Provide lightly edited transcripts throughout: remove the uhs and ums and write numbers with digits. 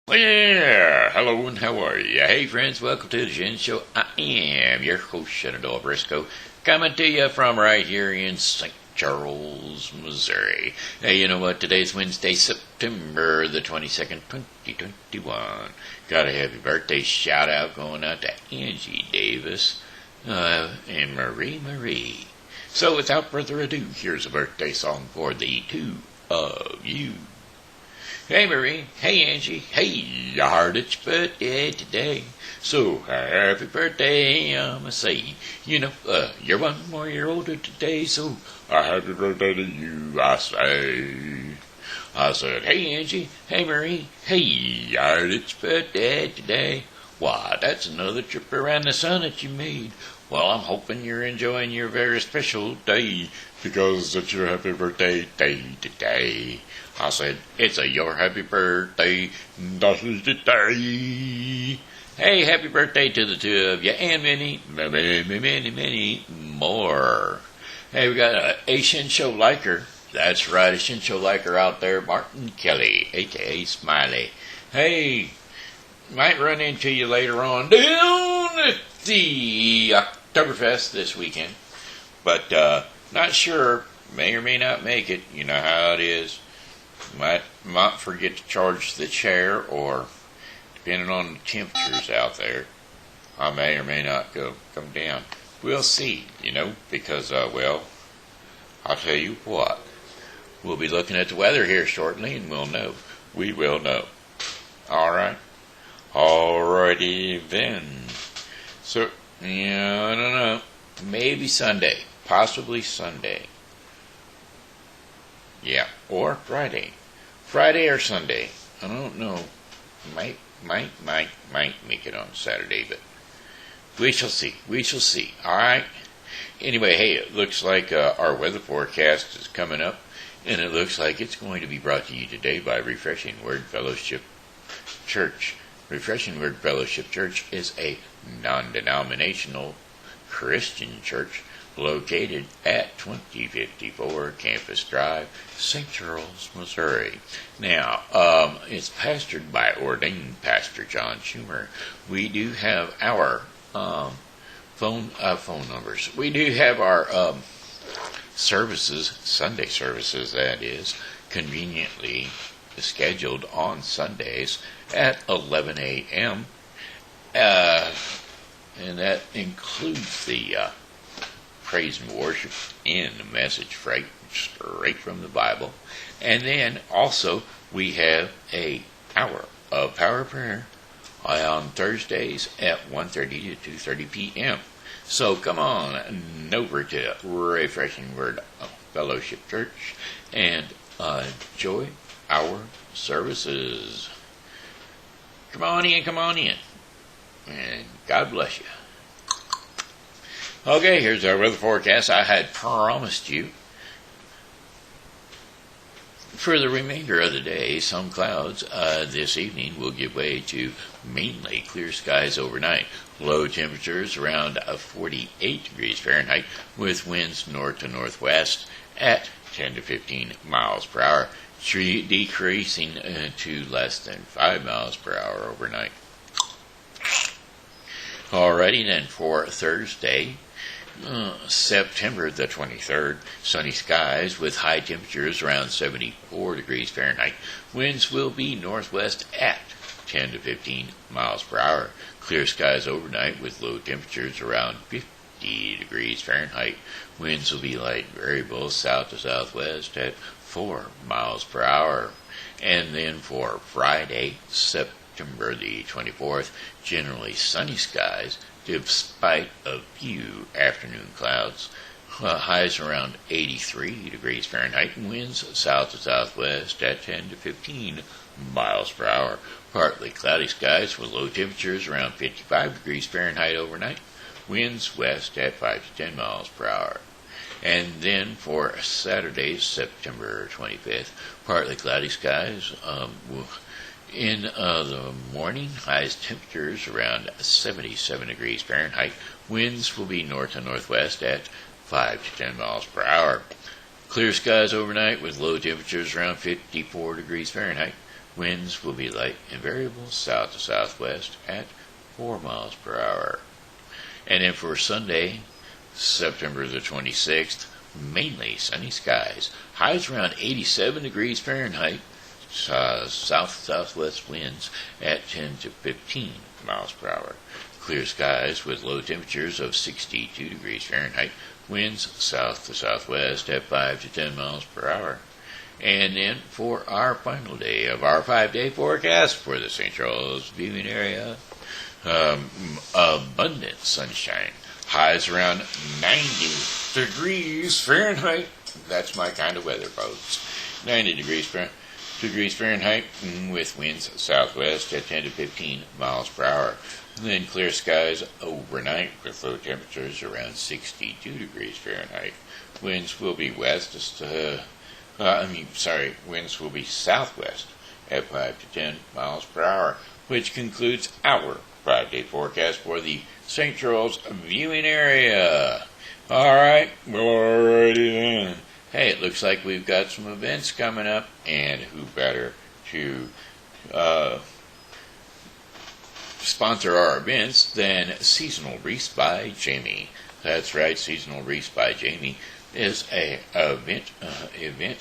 Well, yeah, hello and how are you? Hey friends, welcome to the Shen Show. I am your host, Shenandoah Briscoe, coming to you from right here in St. Charles, Missouri. Hey, you know what? Today's Wednesday, September the 22nd, 2021. Got a happy birthday shout out going out to Angie Davis and Marie. So without further ado, here's a birthday song for the two of you. Hey Marie, hey Angie, hey, I heard it's your birthday today, so happy birthday, I'ma say. You're 1 more year older today, so a happy birthday to you, I say. I said, hey Angie, hey Marie, hey, I heard it's your birthday today. Why, that's another trip around the sun that you made. Well, I'm hoping you're enjoying your very special day, because it's your happy birthday day today. I said, it's your happy birthday, this is the day. Hey, happy birthday to the two of you, and many more. Hey, we got a Shen Show liker. That's right, a Shen Show liker out there, Martin Kelly, a.k.a. Smiley. Hey, might run into you later on down at the Oktoberfest this weekend, but not sure. May or may not make it. You know how it is. Might forget to charge the chair, or depending on the temperatures out there, I may or may not come down. We'll see, because well, I'll tell you what. We'll be looking at the weather here shortly, and we'll know. We will know. All right. Alrighty then. So, I don't know. Maybe Sunday. Possibly Sunday. Yeah, or Friday. Friday or Sunday. I don't know. Might make it on Saturday, but we shall see. Alright? Anyway, hey, it looks like our weather forecast is coming up, and it looks like it's going to be brought to you today by Refreshing Word Fellowship Church. Refreshing Word Fellowship Church is a non-denominational Christian church located at 2054 Campus Drive, St. Charles, Missouri. Now, it's pastored by ordained Pastor John Schumer. We do have our phone numbers. We do have our services, Sunday services, that is, conveniently scheduled on Sundays at 11 a.m. And that includes the praise and worship and the message straight from the Bible. And then also we have a hour of power prayer on Thursdays at 1:30 to 2:30 p.m. So come on over to Refreshing Word Fellowship Church and enjoy our services. Come on in. And God bless you. Okay, here's our weather forecast. I had promised you for the remainder of the day, some clouds this evening will give way to mainly clear skies overnight. Low temperatures around 48 degrees Fahrenheit with winds north to northwest at 10 to 15 miles per hour, decreasing to less than 5 miles per hour overnight. Alrighty then, for Thursday, September the 23rd, sunny skies with high temperatures around 74 degrees Fahrenheit. Winds will be northwest at 10 to 15 miles per hour. Clear skies overnight with low temperatures around 50 degrees Fahrenheit. Winds will be light variable south to southwest at 4 miles per hour. And then for Friday, September the 24th, generally sunny skies despite a few afternoon clouds. Highs around 83 degrees Fahrenheit and winds south to southwest at 10 to 15 miles per hour. Partly cloudy skies with low temperatures around 55 degrees Fahrenheit overnight. Winds west at 5 to 10 miles per hour. And then for Saturday, September 25th, partly cloudy skies. In the morning, highest temperatures around 77 degrees Fahrenheit. Winds will be north to northwest at 5 to 10 miles per hour. Clear skies overnight with low temperatures around 54 degrees Fahrenheit. Winds will be light and variable south to southwest at 4 miles per hour. And then for Sunday, September the 26th, mainly sunny skies. Highs around 87 degrees Fahrenheit. South-southwest winds at 10 to 15 miles per hour. Clear skies with low temperatures of 62 degrees Fahrenheit. Winds south to southwest at 5 to 10 miles per hour. And then for our final day of our 5-day forecast for the St. Charles viewing area, abundant sunshine. Highs around 90 degrees Fahrenheit. That's my kind of weather, folks. 90 degrees Fahrenheit with winds southwest at 10 to 15 miles per hour. And then clear skies overnight with low temperatures around 62 degrees Fahrenheit. Winds will be winds will be southwest at 5 to 10 miles per hour, which concludes our 5-day forecast for the St. Charles viewing area. Alright, alrighty then. Hey, it looks like we've got some events coming up, and who better to sponsor our events than Seasonal Wreaths by Jamie. That's right, Seasonal Wreaths by Jamie is a event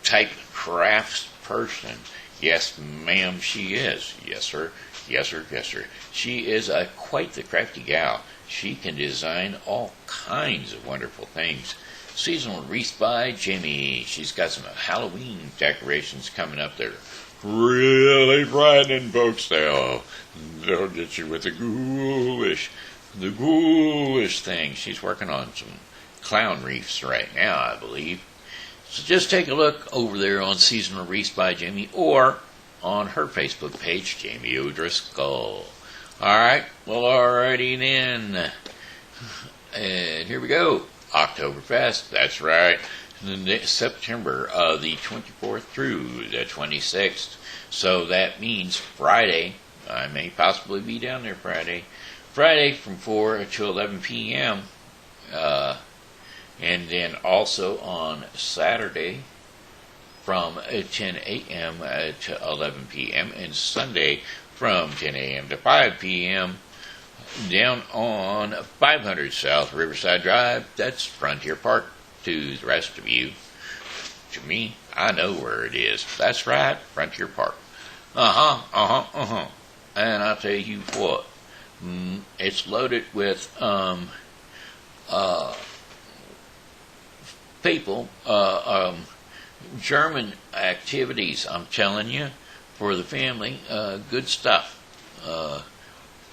type crafts person. Yes, ma'am, she is. Yes, sir. Yes, sir. Yes, sir. She is quite the crafty gal. She can design all kinds of wonderful things. Seasonal Wreath by Jamie. She's got some Halloween decorations coming up there. Really frightening, folks. They'll get you with the ghoulish thing. She's working on some clown wreaths right now, I believe. So just take a look over there on Seasonal Wreaths by Jamie or on her Facebook page, Jamie O'Driscoll. Alright, well, alrighty then. And here we go. Oktoberfest, that's right. September the 24th through the 26th. So that means Friday. I may possibly be down there Friday. Friday from 4 to 11 p.m. And then also on Saturday from 10 a.m. to 11 p.m. and Sunday from 10 a.m. to 5 p.m. down on 500 South Riverside Drive. That's Frontier Park. To the rest of you, to me, I know where it is. That's right, Frontier Park. And I'll tell you what, it's loaded with people, German activities, I'm telling you, for the family, good stuff.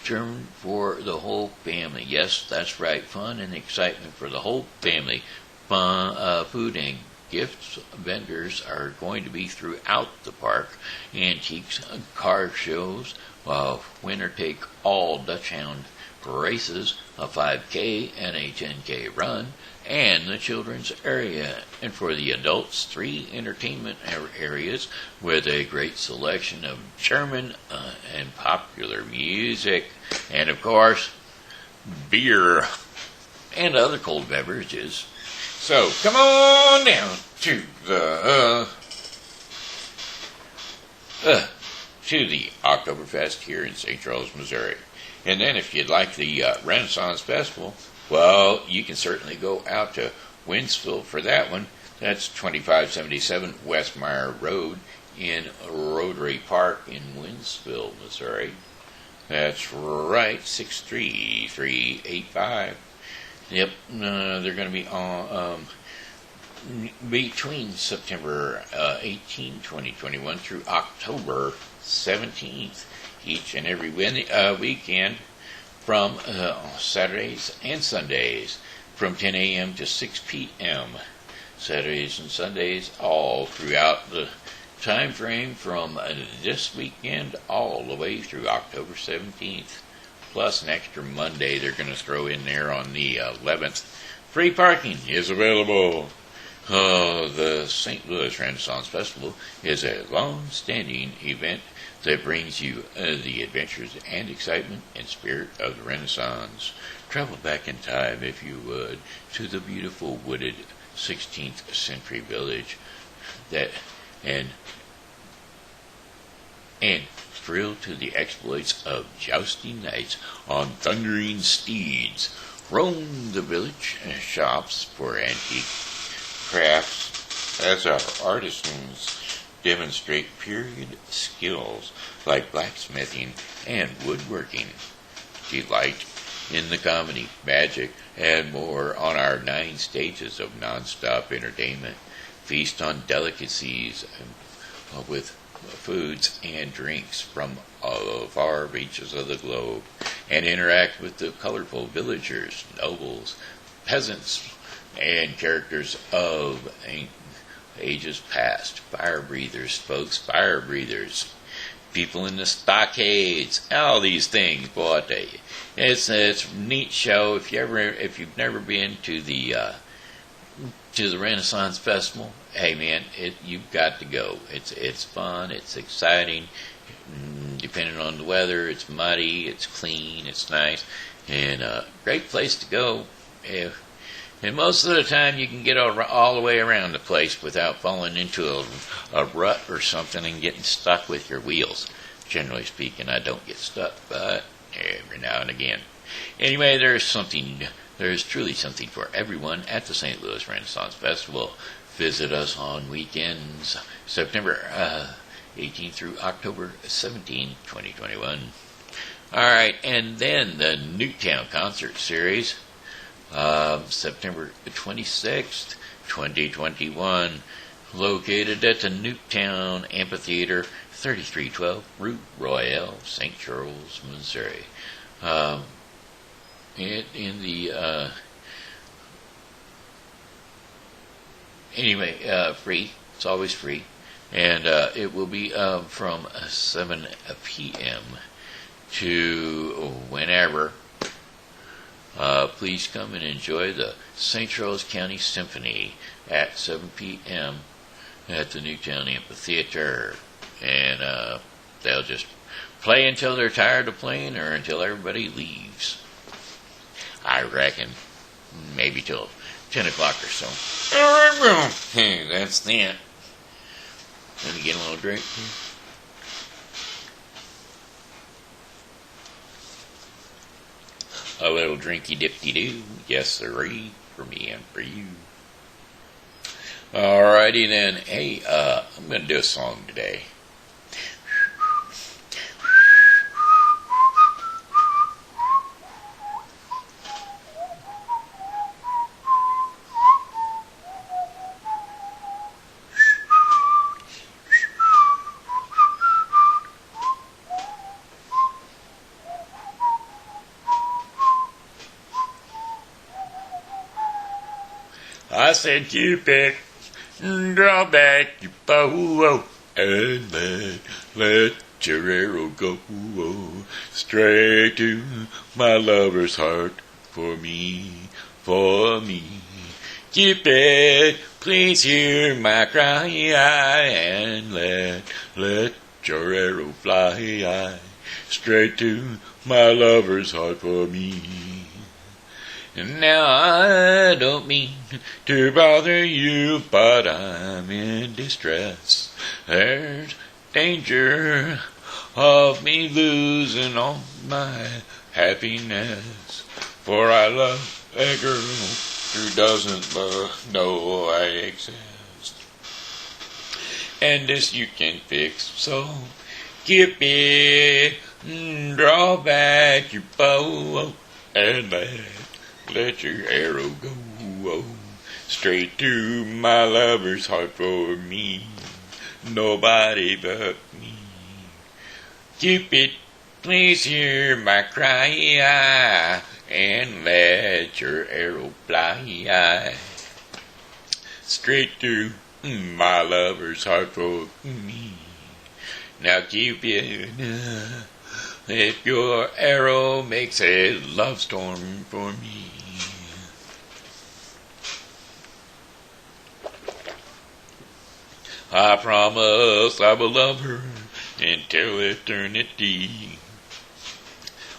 German for the whole family. Yes, that's right, fun and excitement for the whole family. Food and gifts vendors are going to be throughout the park. Antiques, car shows, winner take all Dutch Hound races, a 5K and a 10K run, and the children's area. And for the adults, 3 entertainment areas with a great selection of German and popular music. And of course, beer and other cold beverages. So come on down to the Oktoberfest here in St. Charles, Missouri. And then if you'd like the Renaissance Festival, well, you can certainly go out to Winsville for that one. That's 2577 West Meyer Road in Rotary Park in Winsville, Missouri. That's right, 63385. Yep, they're going to be on between September 18, 2021 through October 17th, each and every weekend from Saturdays and Sundays from 10 a.m. to 6 p.m. Saturdays and Sundays all throughout the time frame from this weekend all the way through October 17th. Plus an extra Monday they're going to throw in there on the 11th. Free parking is available. The St. Louis Renaissance Festival is a long-standing event that brings you the adventures and excitement and spirit of the Renaissance. Travel back in time, if you would, to the beautiful wooded 16th century village that and thrill to the exploits of jousting knights on thundering steeds. Roam the village and shops for antique crafts as our artisans demonstrate period skills like blacksmithing and woodworking. Delight in the comedy, magic, and more on our 9 stages of non-stop entertainment. Feast on delicacies with foods and drinks from all far reaches of the globe, and interact with the colorful villagers, nobles, peasants, and characters of ages past. Fire breathers, folks, fire breathers. People in the stockades, all these things. Boy, I tell you, it's a neat show. If you've never been to the Renaissance Festival, hey man, you've got to go. It's fun, it's exciting. Depending on the weather, it's muddy, it's clean, it's nice, and a great place to go. And most of the time, you can get all the way around the place without falling into a rut or something and getting stuck with your wheels. Generally speaking, I don't get stuck, but every now and again. Anyway, there's truly something for everyone at the St. Louis Renaissance Festival. Visit us on weekends, September 18 through October 17, 2021. All right, and then the Newtown Concert Series. September 26th, 2021, located at the Newtown Amphitheater, 3312 Route Royale, St. Charles, Missouri. Free. It's always free, and it will be from 7 p.m. to whenever. Please come and enjoy the St. Charles County Symphony at 7 p.m. at the Newtown Amphitheater. And they'll just play until they're tired of playing or until everybody leaves. I reckon maybe till 10 o'clock or so. Hey, that's that. Let me get a little drink here. A little drinky-dipty-doo, yes sirree, for me and for you. Alrighty then, hey, I'm going to do a song today. I said, Cupid, draw back your bow and let your arrow go straight to my lover's heart for me. Cupid, please hear my cry and let your arrow fly straight to my lover's heart for me. And now I don't mean to bother you, but I'm in distress. There's danger of me losing all my happiness, for I love a girl who doesn't know I exist. And this you can fix, so Cupid, draw back your bow and let your arrow go straight to my lover's heart for me, nobody but me. Cupid, please hear my cry and let your arrow fly straight to my lover's heart for me. Now Cupid, if your arrow makes a love storm for me, I promise I will love her until eternity.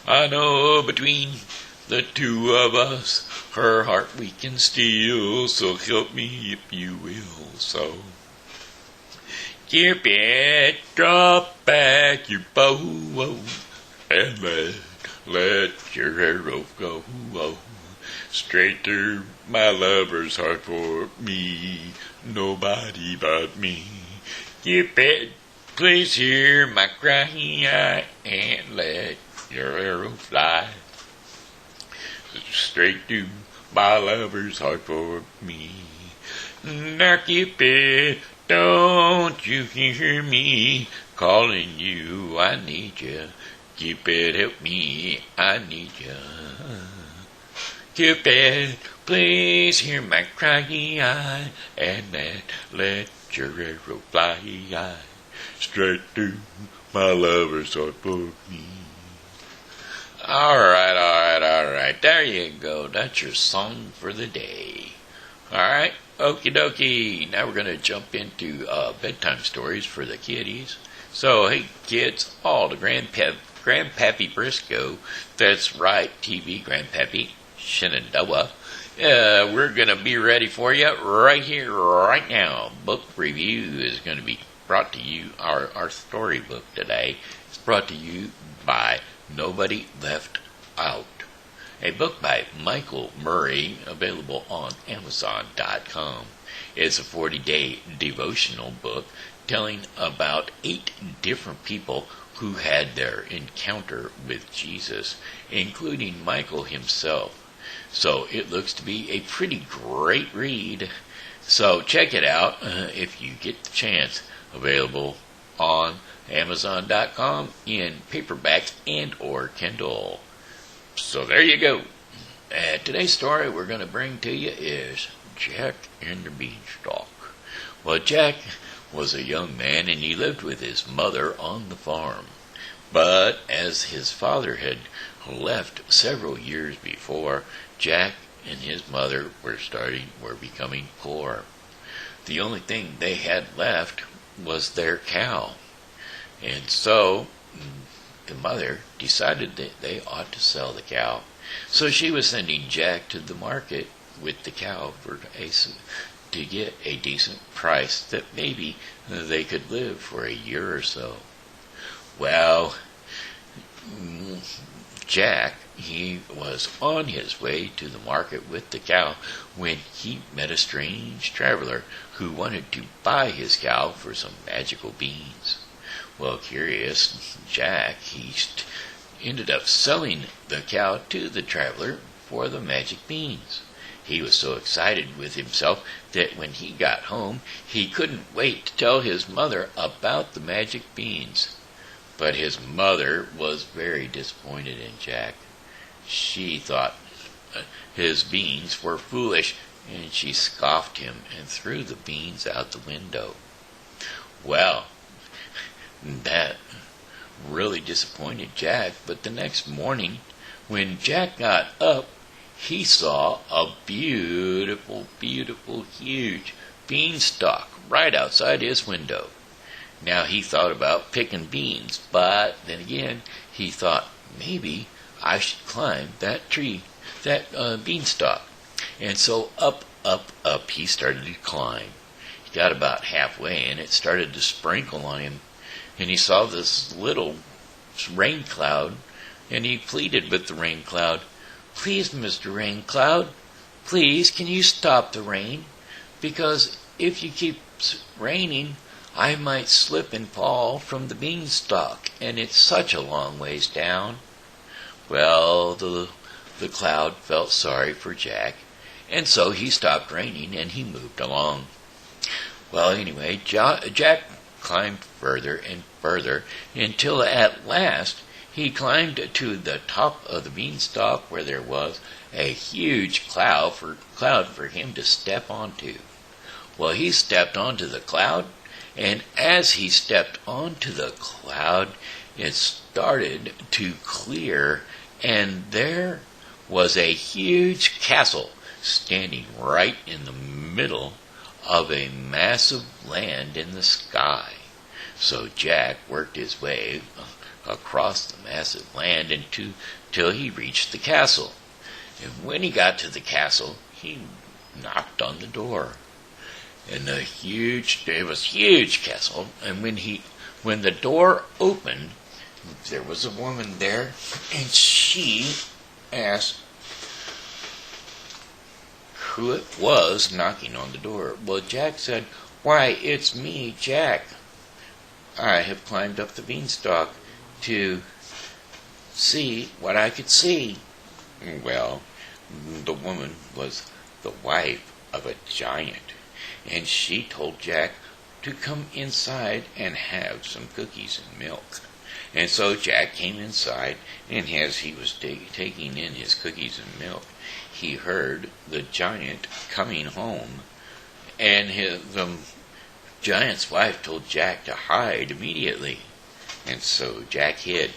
I know between the two of us, her heart we can steal, so help me if you will. So Cupid, drop back your bow and let your arrow go straight through my lover's heart for me, nobody but me. Cupid, please hear my cry and let your arrow fly straight to my lover's heart for me. Now, Cupid, don't you hear me calling you? I need you. Cupid, help me. I need you. Cupid, please hear my cry and let your arrow fly straight to my lover's heart for me. All right. There you go. That's your song for the day. All right. Okie dokie. Now we're going to jump into bedtime stories for the kiddies. So, hey, kids, all the Grandpappy Briscoe, that's right, TV Grandpappy, Shenandoah. We're going to be ready for you right here, right now. Book review is going to be brought to you, our storybook today is brought to you by Nobody Left Out, a book by Michael Murray, available on Amazon.com. It's a 40-day devotional book telling about 8 different people who had their encounter with Jesus, including Michael himself. So it looks to be a pretty great read. So check it out if you get the chance. Available on Amazon.com in paperbacks and or Kindle. So there you go. Today's story we're going to bring to you is Jack and the Beanstalk. Well, Jack was a young man and he lived with his mother on the farm. But as his father had left several years before, Jack and his mother were becoming poor. The only thing they had left was their cow. And so the mother decided that they ought to sell the cow. So she was sending Jack to the market with the cow to get a decent price that maybe they could live for a year or so. Well, Jack, he was on his way to the market with the cow when he met a strange traveler who wanted to buy his cow for some magical beans. Well, curious, Jack, he ended up selling the cow to the traveler for the magic beans. He was so excited with himself that when he got home, he couldn't wait to tell his mother about the magic beans. But his mother was very disappointed in Jack. She thought his beans were foolish, and she scoffed him and threw the beans out the window. Well, that really disappointed Jack, but the next morning, when Jack got up, he saw a beautiful, huge beanstalk right outside his window. Now he thought about picking beans, but then again, he thought, maybe I should climb that tree, that beanstalk. And so up he started to climb. He got about halfway, and it started to sprinkle on him. And he saw this little rain cloud, and he pleaded with the rain cloud, "Please, Mr. Rain Cloud, please, can you stop the rain? Because if you keep raining, I might slip and fall from the beanstalk, and it's such a long ways down." Well, the cloud felt sorry for Jack, and so he stopped raining, and he moved along. Well, anyway, Jack climbed further and further, until at last he climbed to the top of the beanstalk where there was a huge cloud for him to step onto. Well, he stepped onto the cloud, and as he stepped onto the cloud, it started to clear, and there was a huge castle standing right in the middle of a massive land in the sky. So Jack worked his way across the massive land until he reached the castle. And when he got to the castle, he knocked on the door. And it was huge castle. And when the door opened, there was a woman there, and she asked who it was knocking on the door. Well, Jack said, "Why, it's me, Jack. I have climbed up the beanstalk to see what I could see." Well, the woman was the wife of a giant, and she told Jack to come inside and have some cookies and milk. And so Jack came inside, and as he was taking in his cookies and milk, he heard the giant coming home, and the giant's wife told Jack to hide immediately. And so Jack hid.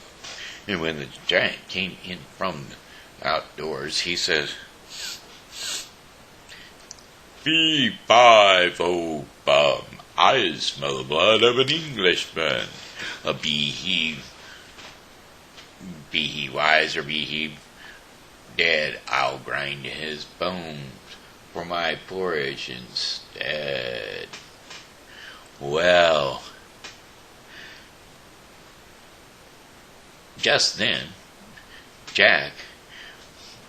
And when the giant came in from outdoors, he says, "Fee-fi-fo bum, I smell the blood of an Englishman. Be he wise or be he dead, I'll grind his bones for my porridge instead." Well, just then, Jack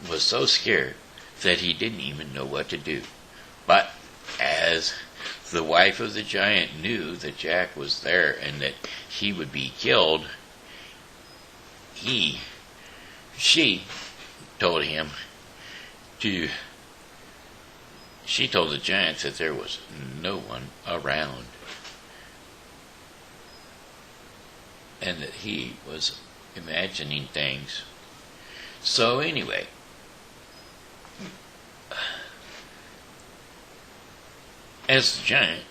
was so scared that he didn't even know what to do. But as the wife of the giant knew that Jack was there and that he would be killed, she told the giant that there was no one around, and that he was imagining things. So anyway, as the giant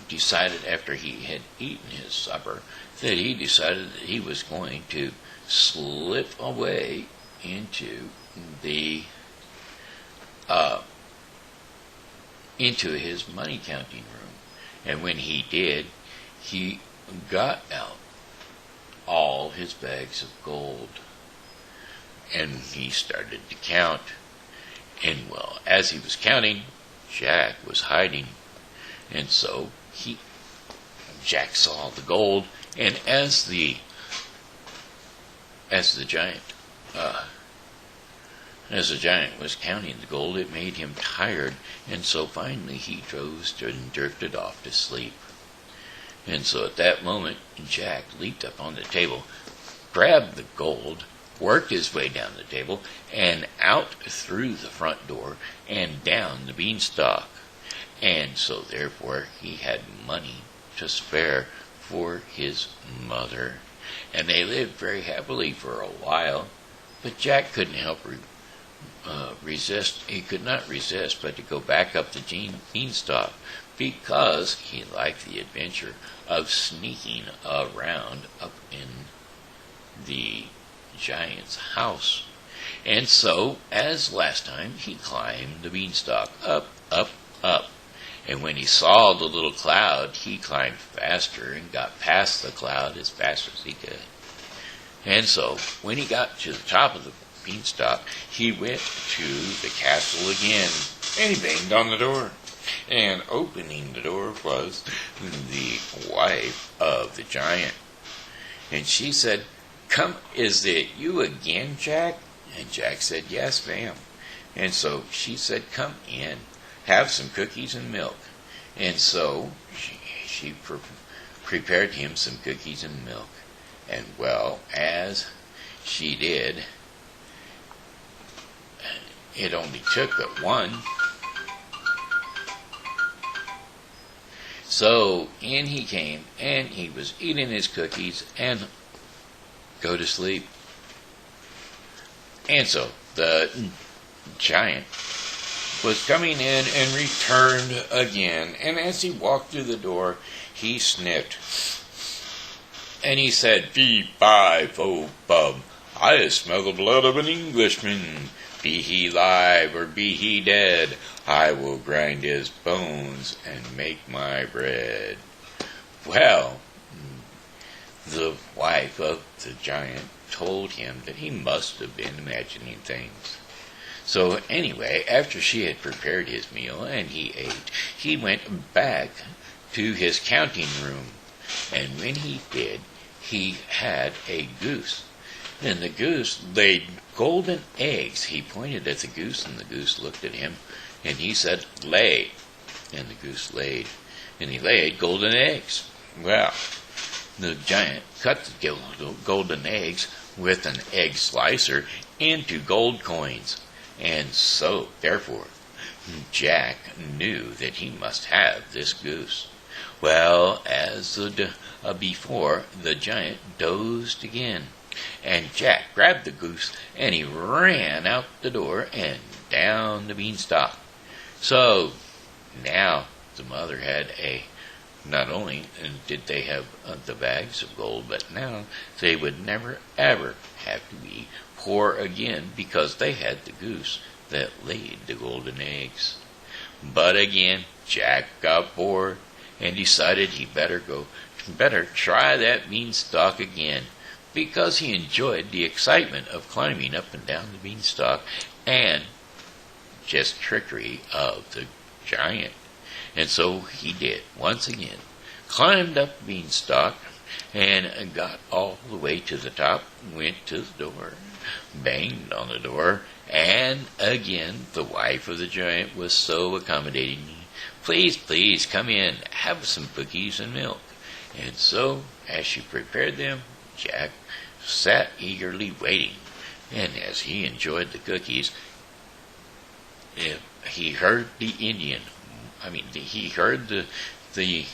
decided after he had eaten his supper that he decided that he was going to slip away into his money counting room. And when he did, he got out all his bags of gold, and he started to count. And well, as he was counting, Jack was hiding. And so Jack saw the gold, and as the giant was counting the gold, it made him tired, and so finally he dozed and drifted off to sleep. And so at that moment, Jack leaped up on the table, grabbed the gold, worked his way down the table, and out through the front door, and down the beanstalk. And so therefore he had money to spare for his mother. And they lived very happily for a while, but Jack couldn't help resist. He could not resist but to go back up the beanstalk, because he liked the adventure of sneaking around up in the giant's house. And so, as last time, he climbed the beanstalk up, up, up. And when he saw the little cloud, he climbed faster and got past the cloud as fast as he could. And so, when he got to the top of the beanstalk, he went to the castle again, and he banged on the door. And opening the door was the wife of the giant. And she said, "Come, is it you again, Jack?" And Jack said, "Yes, ma'am." And so she said, "Come in, have some cookies and milk." And so she prepared him some cookies and milk. And well, as she did, it only took but one. So in he came, and he was eating his cookies and go to sleep. And so the giant was coming in and returned again. And as he walked through the door, he sniffed. And he said, "Fee-fi-fo-bum, I smell the blood of an Englishman. Be he live or be he dead, I will grind his bones and make my bread." Well, the wife of the giant told him that he must have been imagining things. So anyway, after she had prepared his meal and he ate, he went back to his counting room. And when he did, he had a goose. And the goose laid golden eggs. He pointed at the goose, and the goose looked at him, and he said, "Lay." And the goose laid, and he laid golden eggs. Well, the giant cut the golden eggs with an egg slicer into gold coins. And so, therefore, Jack knew that he must have this goose. Well, as before, the giant dozed again, and Jack grabbed the goose, and he ran out the door and down the beanstalk. So, now the mother had not only did they have the bags of gold, but now they would never ever have to be poor again, because they had the goose that laid the golden eggs. But again, Jack got bored and decided he better try that beanstalk again, because he enjoyed the excitement of climbing up and down the beanstalk and just trickery of the giant. And so he did, once again, climbed up the beanstalk and got all the way to the top, went to the door, banged on the door, and again the wife of the giant was so accommodating. "Please, please, come in, have some cookies and milk." And so, as she prepared them, Jack sat eagerly waiting. And as he enjoyed the cookies, he heard he heard the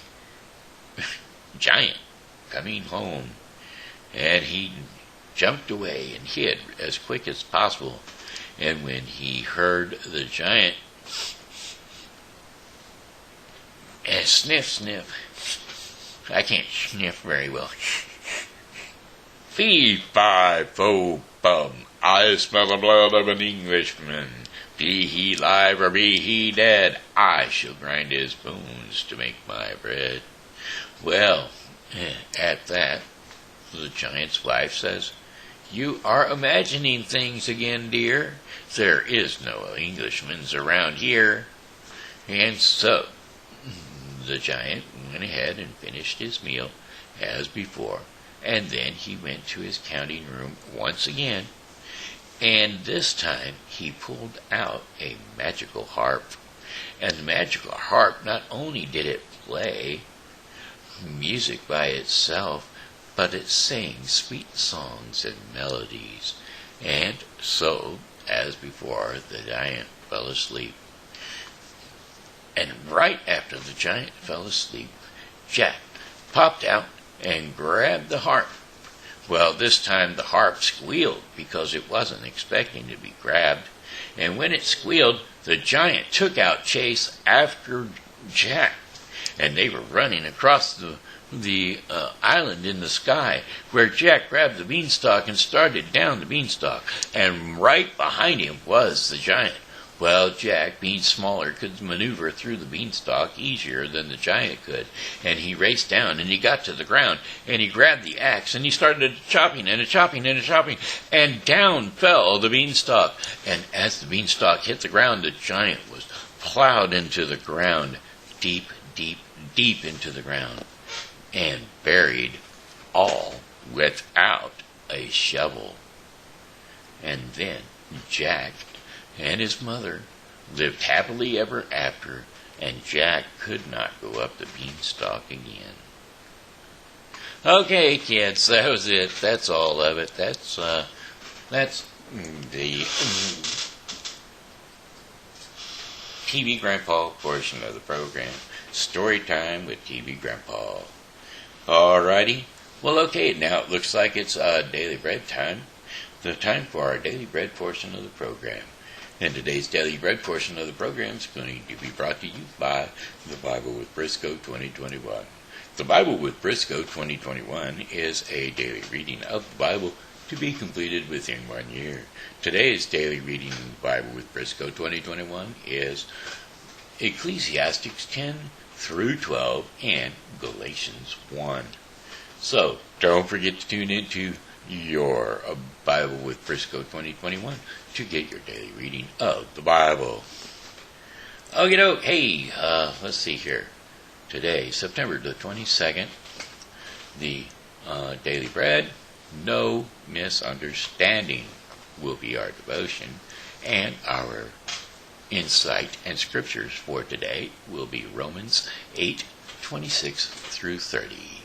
giant coming home, and he jumped away and hid as quick as possible. And when he heard the giant sniff, I can't sniff very well. "Fee, fi, fo, bum, I smell the blood of an Englishman. Be he live or be he dead, I shall grind his bones to make my bread." Well, at that, the giant's wife says, "You are imagining things again, dear. There is no Englishman's around here." And so, the giant went ahead and finished his meal as before, and then he went to his counting room once again, and this time he pulled out a magical harp. And the magical harp, not only did it play music by itself, but it sang sweet songs and melodies. And so, as before, the giant fell asleep. And right after the giant fell asleep, Jack popped out and grabbed the harp. Well, this time the harp squealed, because it wasn't expecting to be grabbed. And when it squealed, the giant took out chase after Jack. And they were running across the island in the sky, where Jack grabbed the beanstalk and started down the beanstalk. And right behind him was the giant. Well, Jack, being smaller, could maneuver through the beanstalk easier than the giant could. And he raced down, and he got to the ground, and he grabbed the axe, and he started chopping, and down fell the beanstalk. And as the beanstalk hit the ground, the giant was plowed into the ground, deep, deep, deep into the ground, and buried all without a shovel. And then Jack and his mother lived happily ever after, and Jack could not go up the beanstalk again. Okay, kids, that was it. That's all of it. That's the TV Grandpa portion of the program. Story time with TV Grandpa. Alrighty. Well, okay, now it looks like it's Daily Bread time. The time for our Daily Bread portion of the program. And today's Daily Bread portion of the program is going to be brought to you by The Bible with Briscoe 2021. The Bible with Briscoe 2021 is a daily reading of the Bible to be completed within 1 year. Today's daily reading of the Bible with Briscoe 2021 is Ecclesiastes 10 through 12 and Galatians 1. So, don't forget to tune in to your Bible with Briscoe 2021 to get your daily reading of the Bible. Okie doke, hey, let's see here. Today, September the 22nd, the Daily Bread, No Misunderstanding will be our devotion, and our insight and scriptures for today will be Romans 8:26 through 30.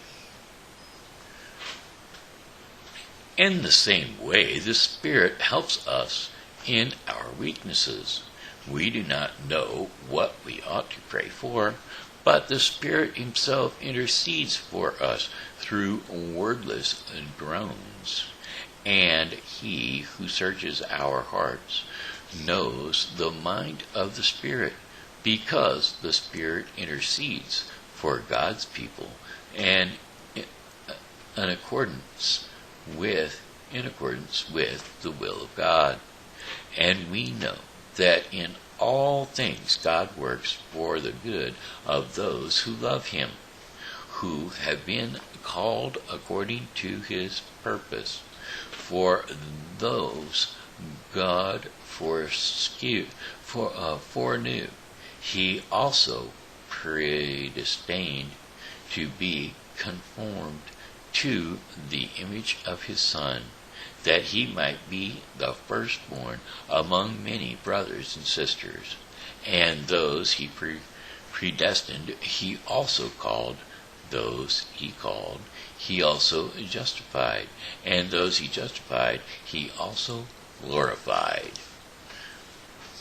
In the same way, the Spirit helps us in our weaknesses. We do not know what we ought to pray for, but the Spirit Himself intercedes for us through wordless groans. And He who searches our hearts knows the mind of the Spirit, because the Spirit intercedes for God's people and in accordance with the will of God. And we know that in all things God works for the good of those who love Him, who have been called according to His purpose. For those God foreknew, He also predestined to be conformed to the image of His Son, that He might be the firstborn among many brothers and sisters. And those He predestined, He also called. Those He called, He also justified. And those He justified, He also glorified.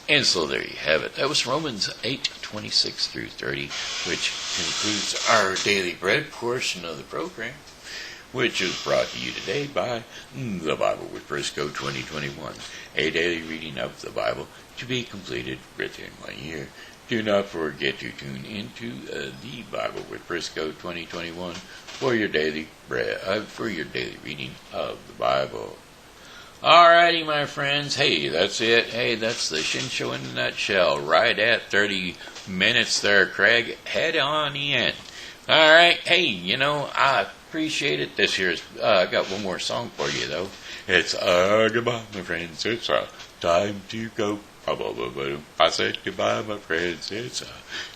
And so there you have it. That was Romans 8:26 through 30, which concludes our daily bread portion of the program, which is brought to you today by the Bible with Briscoe 2021, a daily reading of the Bible to be completed within 1 year. Do not forget to tune into the Bible with Briscoe 2021 for your daily reading of the Bible. Alrighty, my friends. Hey, that's it. Hey, that's the Shen Show in a nutshell. Right at 30 minutes there, Craig. Head on in. Alright, hey, I appreciate it. This here's, I got one more song for you, though. It's, goodbye, my friends. It's time to go. I said goodbye, my friends. It's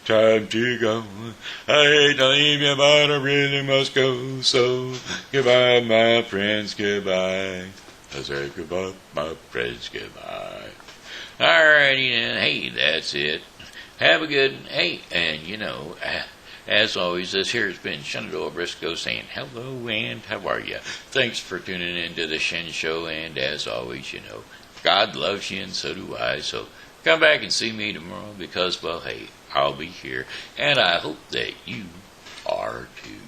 time to go. I hate to leave you, but I really must go. So, goodbye, my friends. Goodbye. I said goodbye, my friends. Goodbye. Alrighty then. Hey, that's it. Have a good, hey, and as always, this here has been Shenandoah Briscoe saying hello and how are you? Thanks for tuning in to the Shen Show, and as always, God loves you and so do I. So come back and see me tomorrow because, well, hey, I'll be here, and I hope that you are too.